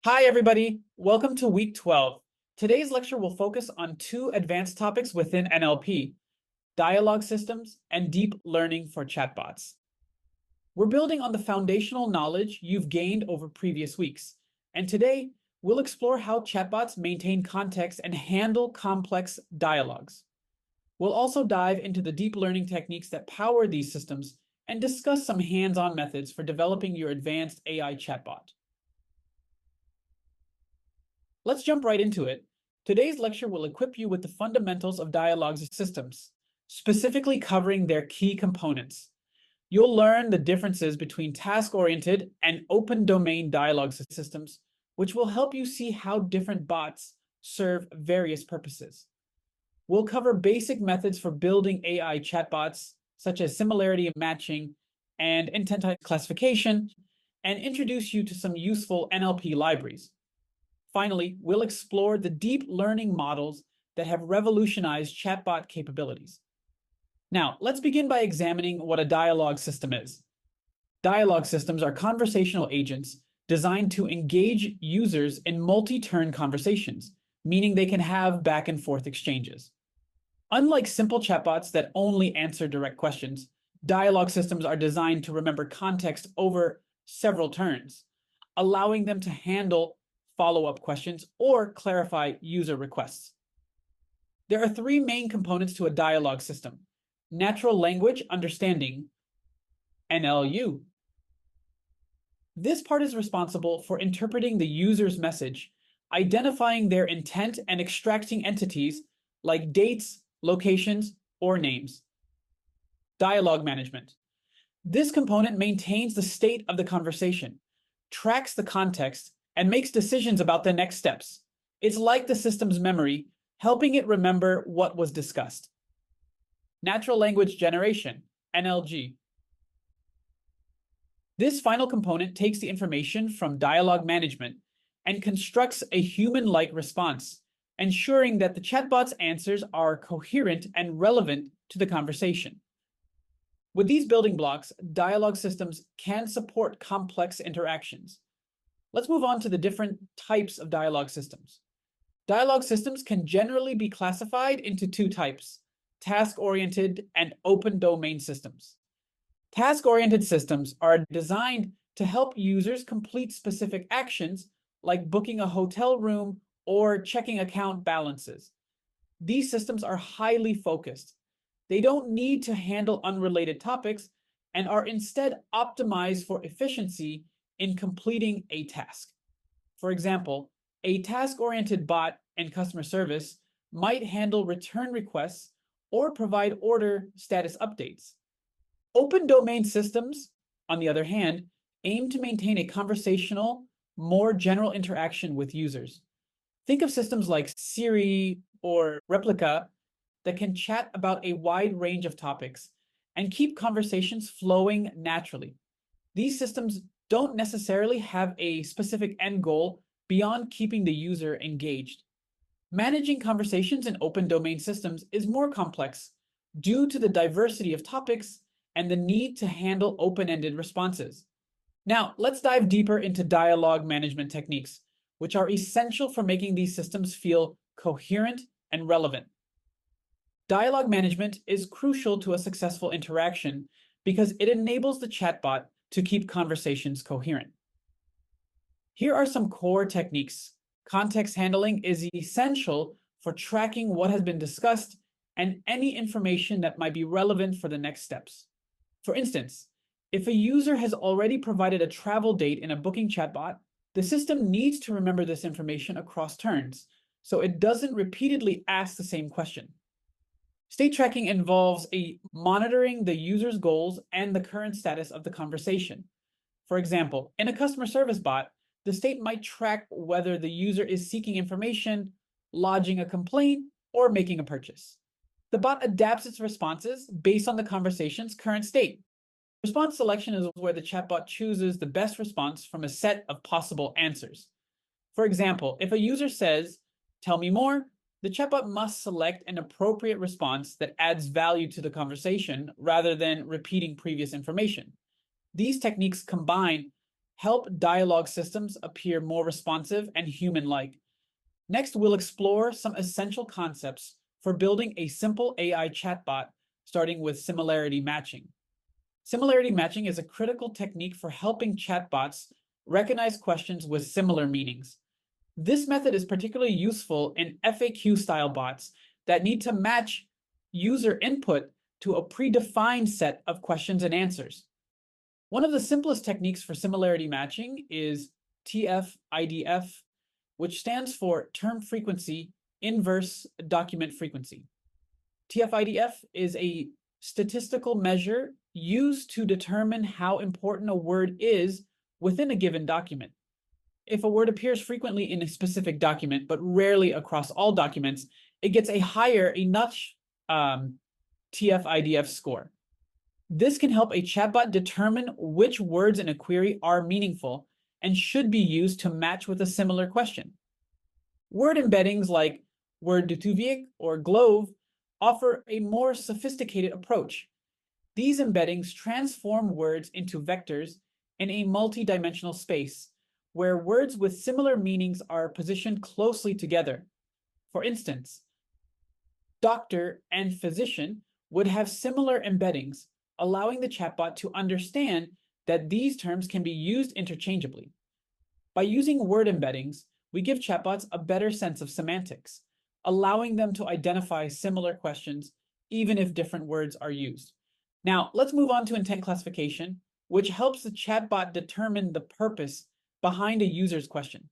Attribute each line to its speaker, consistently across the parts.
Speaker 1: Hi, everybody. Welcome to week 12. Today's lecture will focus on two advanced topics within NLP, dialogue systems and deep learning for chatbots. We're building on the foundational knowledge you've gained over previous weeks. And today, we'll explore how chatbots maintain context and handle complex dialogues. We'll also dive into the deep learning techniques that power these systems and discuss some hands-on methods for developing your advanced AI chatbot. Let's jump right into it. Today's lecture will equip you with the fundamentals of dialogue systems, specifically covering their key components. You'll learn the differences between task-oriented and open domain dialogue systems, which will help you see how different bots serve various purposes. We'll cover basic methods for building AI chatbots, such as similarity matching and intent classification, and introduce you to some useful NLP libraries. Finally, we'll explore the deep learning models that have revolutionized chatbot capabilities. Now, let's begin by examining what a dialogue system is. Dialogue systems are conversational agents designed to engage users in multi-turn conversations, meaning they can have back and forth exchanges. Unlike simple chatbots that only answer direct questions, dialogue systems are designed to remember context over several turns, allowing them to handle follow-up questions or clarify user requests. There are three main components to a dialogue system: natural language understanding, NLU. This part is responsible for interpreting the user's message, identifying their intent, and extracting entities like dates, locations, or names. Dialogue management. This component maintains the state of the conversation, tracks the context, and makes decisions about the next steps. It's like the system's memory, helping it remember what was discussed. Natural language generation, NLG. This final component takes the information from dialogue management and constructs a human-like response, ensuring that the chatbot's answers are coherent and relevant to the conversation. With these building blocks, dialogue systems can support complex interactions. Let's move on to the different types of dialogue systems. Dialogue systems can generally be classified into two types: task-oriented and open domain systems. Task-oriented systems are designed to help users complete specific actions like booking a hotel room or checking account balances. These systems are highly focused. They don't need to handle unrelated topics and are instead optimized for efficiency in completing a task. For example, a task-oriented bot in customer service might handle return requests or provide order status updates. Open domain systems, on the other hand, aim to maintain a conversational, more general interaction with users. Think of systems like Siri or Replica that can chat about a wide range of topics and keep conversations flowing naturally. These systems don't necessarily have a specific end goal beyond keeping the user engaged. Managing conversations in open domain systems is more complex due to the diversity of topics and the need to handle open-ended responses. Now, let's dive deeper into dialogue management techniques, which are essential for making these systems feel coherent and relevant. Dialogue management is crucial to a successful interaction because it enables the chatbot to keep conversations coherent. Here are some core techniques. Context handling is essential for tracking what has been discussed and any information that might be relevant for the next steps. For instance, if a user has already provided a travel date in a booking chatbot, the system needs to remember this information across turns, so it doesn't repeatedly ask the same question. State tracking involves monitoring the user's goals and the current status of the conversation. For example, in a customer service bot, the state might track whether the user is seeking information, lodging a complaint, or making a purchase. The bot adapts its responses based on the conversation's current state. Response selection is where the chatbot chooses the best response from a set of possible answers. For example, if a user says, "Tell me more," the chatbot must select an appropriate response that adds value to the conversation rather than repeating previous information. These techniques combine help dialogue systems appear more responsive and human-like. Next, we'll explore some essential concepts for building a simple AI chatbot, starting with similarity matching. Similarity matching is a critical technique for helping chatbots recognize questions with similar meanings. This method is particularly useful in FAQ-style bots that need to match user input to a predefined set of questions and answers. One of the simplest techniques for similarity matching is TF-IDF, which stands for Term Frequency Inverse Document Frequency. TF-IDF is a statistical measure used to determine how important a word is within a given document. If a word appears frequently in a specific document, but rarely across all documents, it gets a notch TF-IDF score. This can help a chatbot determine which words in a query are meaningful and should be used to match with a similar question. Word embeddings like word enthusiast or glove offer a more sophisticated approach. These embeddings transform words into vectors in a multi-dimensional space where words with similar meanings are positioned closely together. For instance, doctor and physician would have similar embeddings, allowing the chatbot to understand that these terms can be used interchangeably. By using word embeddings, we give chatbots a better sense of semantics, allowing them to identify similar questions even if different words are used. Now, let's move on to intent classification, which helps the chatbot determine the purpose behind a user's question.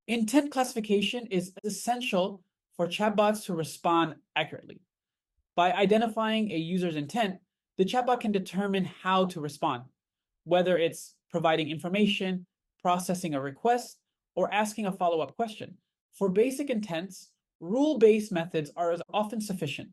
Speaker 1: Intent classification is essential for chatbots to respond accurately. By identifying a user's intent, the chatbot can determine how to respond, whether it's providing information, processing a request, or asking a follow-up question. For basic intents, rule-based methods are often sufficient.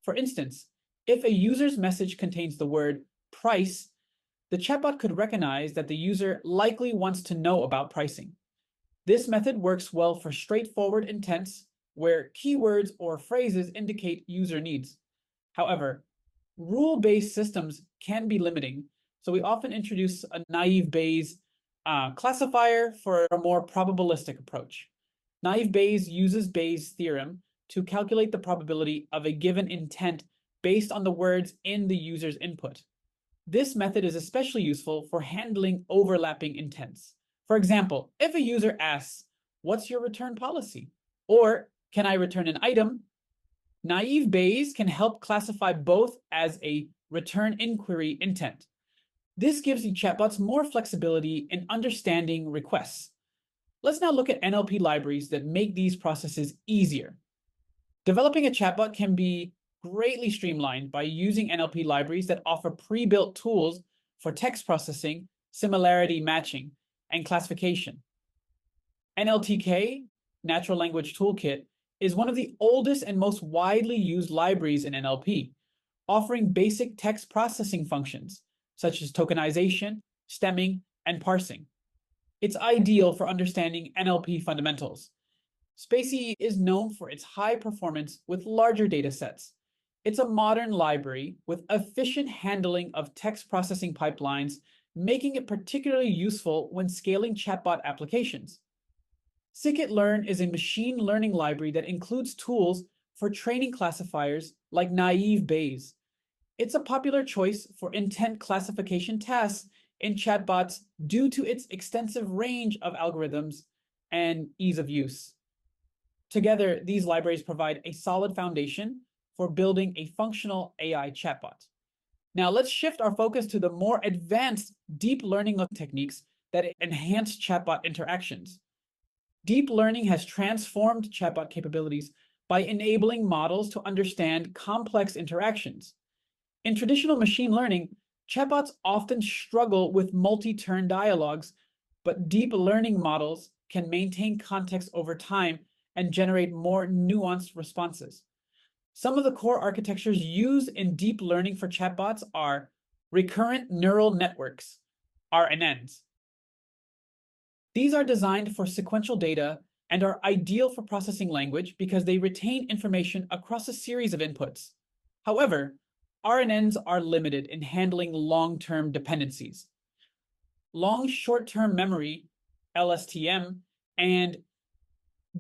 Speaker 1: For instance, if a user's message contains the word price, the chatbot could recognize that the user likely wants to know about pricing. This method works well for straightforward intents where keywords or phrases indicate user needs. However, rule-based systems can be limiting, so we often introduce a naive Bayes classifier for a more probabilistic approach. Naive Bayes uses Bayes' theorem to calculate the probability of a given intent based on the words in the user's input. This method is especially useful for handling overlapping intents. For example, if a user asks, "What's your return policy?" or "Can I return an item?" Naive Bayes can help classify both as a return inquiry intent. This gives the chatbots more flexibility in understanding requests. Let's now look at NLP libraries that make these processes easier. Developing a chatbot can be greatly streamlined by using NLP libraries that offer pre-built tools for text processing, similarity matching, and classification. NLTK, Natural Language Toolkit, is one of the oldest and most widely used libraries in NLP, offering basic text processing functions such as tokenization, stemming, and parsing. It's ideal for understanding NLP fundamentals. spaCy is known for its high performance with larger data sets. It's a modern library with efficient handling of text processing pipelines, making it particularly useful when scaling chatbot applications. Scikit-learn is a machine learning library that includes tools for training classifiers like naive Bayes. It's a popular choice for intent classification tasks in chatbots due to its extensive range of algorithms and ease of use. Together, these libraries provide a solid foundation for building a functional AI chatbot. Now, let's shift our focus to the more advanced deep learning techniques that enhance chatbot interactions. Deep learning has transformed chatbot capabilities by enabling models to understand complex interactions. In traditional machine learning, chatbots often struggle with multi-turn dialogues, but deep learning models can maintain context over time and generate more nuanced responses. Some of the core architectures used in deep learning for chatbots are recurrent neural networks, RNNs. These are designed for sequential data and are ideal for processing language because they retain information across a series of inputs. However, RNNs are limited in handling long-term dependencies. long short-term memory, LSTM, and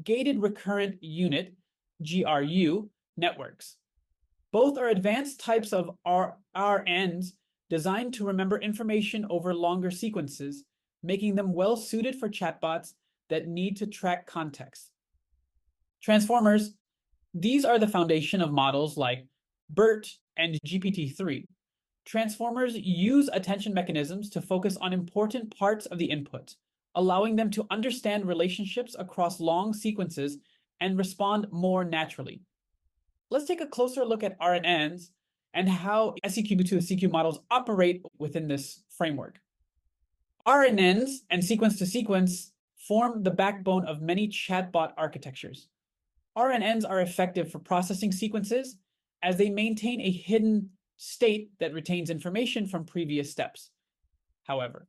Speaker 1: gated recurrent unit, GRU, networks. Both are advanced types of RNNs designed to remember information over longer sequences, making them well suited for chatbots that need to track context. Transformers, these are the foundation of models like BERT and GPT-3. Transformers use attention mechanisms to focus on important parts of the input, allowing them to understand relationships across long sequences and respond more naturally. Let's take a closer look at RNNs and how SEQ to CQ models operate within this framework. RNNs and sequence-to-sequence form the backbone of many chatbot architectures. RNNs are effective for processing sequences as they maintain a hidden state that retains information from previous steps. However,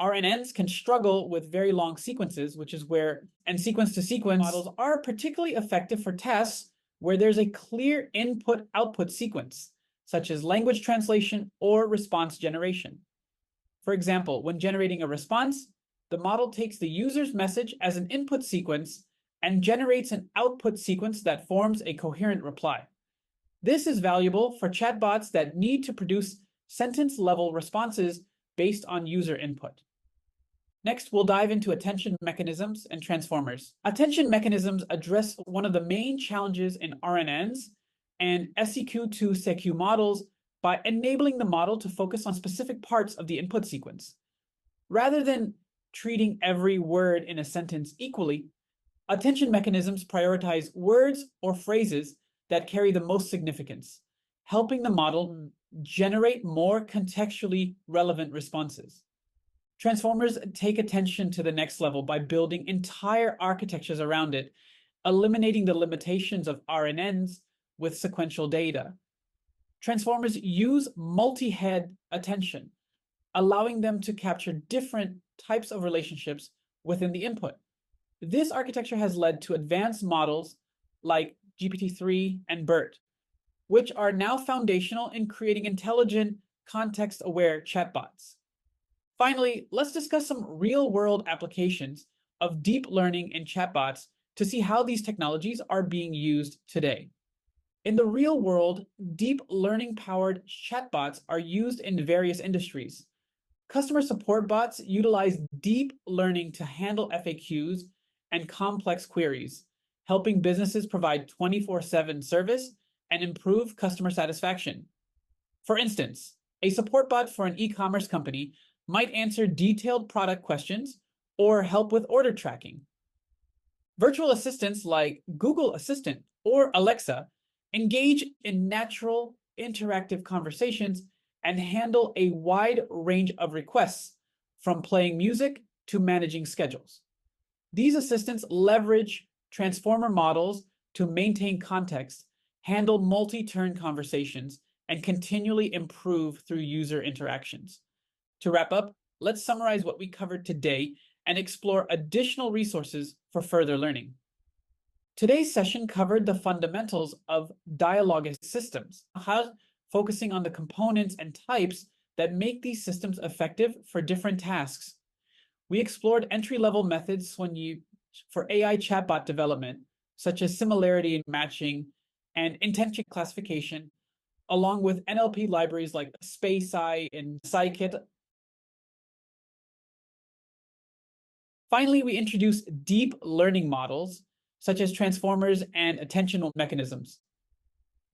Speaker 1: RNNs can struggle with very long sequences, and sequence-to-sequence models are particularly effective for tasks where there's a clear input-output sequence, such as language translation or response generation. For example, when generating a response, the model takes the user's message as an input sequence and generates an output sequence that forms a coherent reply. This is valuable for chatbots that need to produce sentence-level responses based on user input. Next, we'll dive into attention mechanisms and transformers. Attention mechanisms address one of the main challenges in RNNs and SEQ to CQ models by enabling the model to focus on specific parts of the input sequence. Rather than treating every word in a sentence equally, attention mechanisms prioritize words or phrases that carry the most significance, helping the model generate more contextually relevant responses. Transformers take attention to the next level by building entire architectures around it, eliminating the limitations of RNNs with sequential data. Transformers use multi-head attention, allowing them to capture different types of relationships within the input. This architecture has led to advanced models like GPT-3 and BERT, which are now foundational in creating intelligent, context-aware chatbots. Finally, let's discuss some real-world applications of deep learning in chatbots to see how these technologies are being used today. In the real world, deep learning-powered chatbots are used in various industries. Customer support bots utilize deep learning to handle FAQs and complex queries, helping businesses provide 24/7 service and improve customer satisfaction. For instance, a support bot for an e-commerce company might answer detailed product questions or help with order tracking. Virtual assistants like Google Assistant or Alexa engage in natural, interactive conversations and handle a wide range of requests, from playing music to managing schedules. These assistants leverage transformer models to maintain context, handle multi-turn conversations, and continually improve through user interactions. To wrap up, let's summarize what we covered today and explore additional resources for further learning. Today's session covered the fundamentals of dialogue systems, focusing on the components and types that make these systems effective for different tasks. We explored entry-level methods for AI chatbot development, such as similarity matching and intention classification, along with NLP libraries like SpaceI and Scikit. Finally, we introduced deep learning models, such as transformers and attentional mechanisms,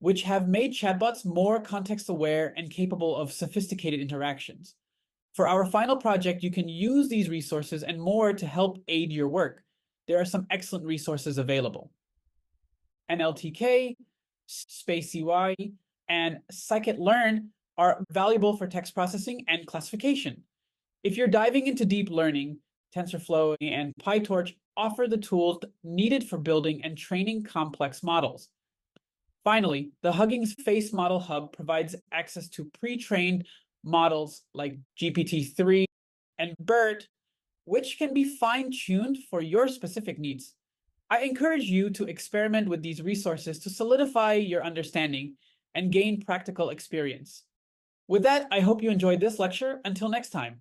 Speaker 1: which have made chatbots more context-aware and capable of sophisticated interactions. For our final project, you can use these resources and more to help aid your work. There are some excellent resources available. NLTK, SpaceUI, and Scikit-learn are valuable for text processing and classification. If you're diving into deep learning, TensorFlow and PyTorch offer the tools needed for building and training complex models. Finally, the Hugging Face Model Hub provides access to pre-trained models like GPT-3 and BERT, which can be fine-tuned for your specific needs. I encourage you to experiment with these resources to solidify your understanding and gain practical experience. With that, I hope you enjoyed this lecture. Until next time.